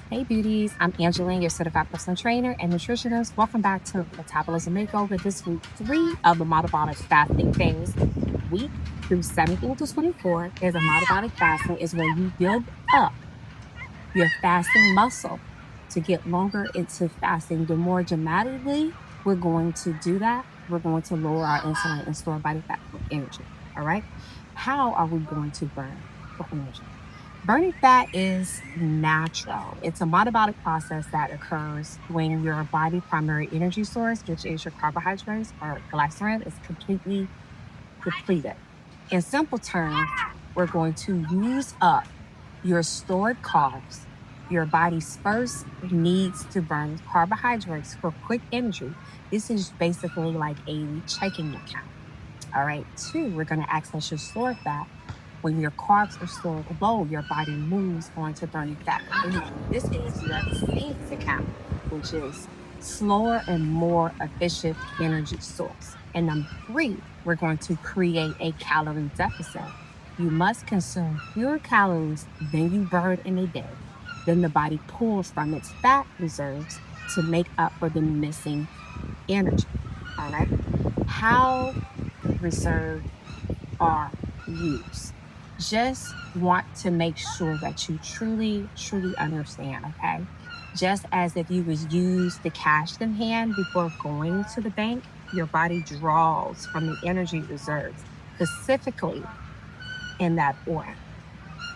Hey beauties, I'm Angeline, your certified personal trainer and nutritionist. Welcome back to Metabolism Makeover. This week, 3 of the metabolic fasting things. Week through 17 to 24 is a metabolic fasting, is where you build up your fasting muscle to get longer into fasting. The more dramatically we're going to do that, we're going to lower our insulin and store body fat for energy. All right. How are we going to burn for energy? Burning fat is natural. It's a metabolic process that occurs when your body primary energy source, which is your carbohydrates or glycerin, is completely depleted. In simple terms, we're going to use up your stored carbs. Your body's first needs to burn carbohydrates for quick energy. This is basically like a checking account. All right. Two, we're going to access your stored fat. When your carbs are stored low, your body moves on to burning fat for energy. This is your savings account, which is slower and more efficient energy source. And number three, we're going to create a calorie deficit. You must consume fewer calories than you burn in a day. Then the body pulls from its fat reserves to make up for the missing energy. All right. How reserves are used? Just want to make sure that you truly, truly understand, okay? Just as if you would use the cash in hand before going to the bank, your body draws from the energy reserves, specifically in that order.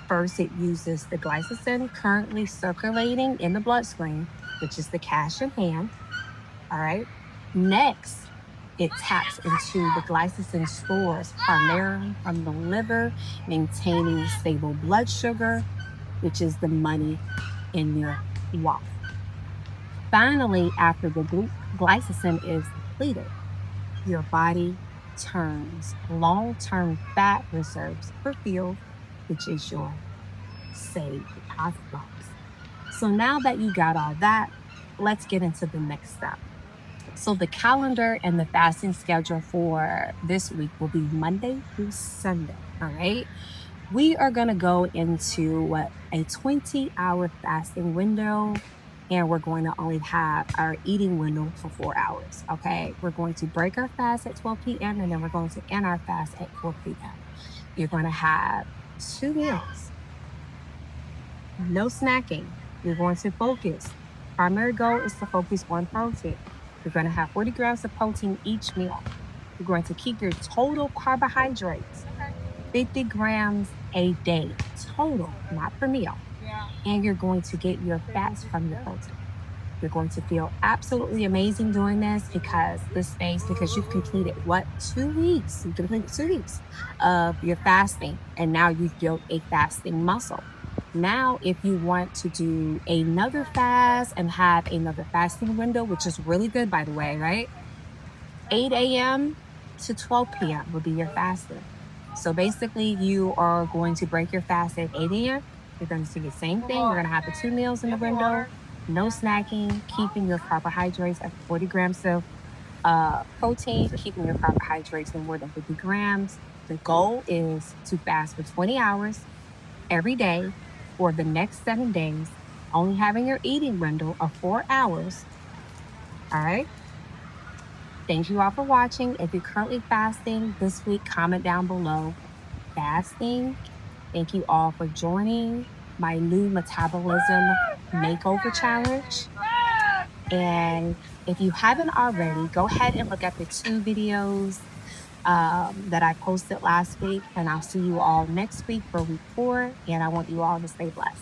First, it uses the glycogen currently circulating in the bloodstream, which is the cash in hand. All right. Next, it taps into the glycogen stores primarily from the liver, maintaining stable blood sugar, which is the money in your wallet. Finally, after the glycogen is depleted, your body turns long-term fat reserves for fuel, which is your saved deposit box. So now that you got all that, let's get into the next step. So the calendar and the fasting schedule for this week will be Monday through Sunday. All right. We are going to go into a 20-hour fasting window, and we're going to only have our eating window for 4 hours. Okay. We're going to break our fast at 12 p.m. and then we're going to end our fast at 4 p.m. You're going to have 2 meals, no snacking. You're going to focus. Primary goal is to focus on protein. You're going to have 40 grams of protein each meal. You're going to keep your total carbohydrates 50 grams a day, total, not per meal. And you're going to get your fats from your protein. You're going to feel absolutely amazing doing this because you've completed 2 weeks. You've completed 2 weeks of your fasting, and now you've built a fasting muscle. Now, if you want to do another fast and have another fasting window, which is really good, by the way, right? 8 a.m. to 12 p.m. will be your fasting. So basically, you are going to break your fast at 8 a.m. You're going to do the same thing. You're going to have the 2 meals in the window, no snacking, keeping your carbohydrates at 40 grams of protein, keeping your carbohydrates no more than 50 grams. The goal is to fast for 20 hours every day for the next 7 days, only having your eating window of 4 hours. All right. Thank you all for watching. If you're currently fasting this week, comment down below. Fasting. Thank you all for joining my new Metabolism Makeover Challenge. And if you haven't already, go ahead and look at the 2 videos that I posted last week. And I'll see you all next week for week 4. And I want you all to stay blessed.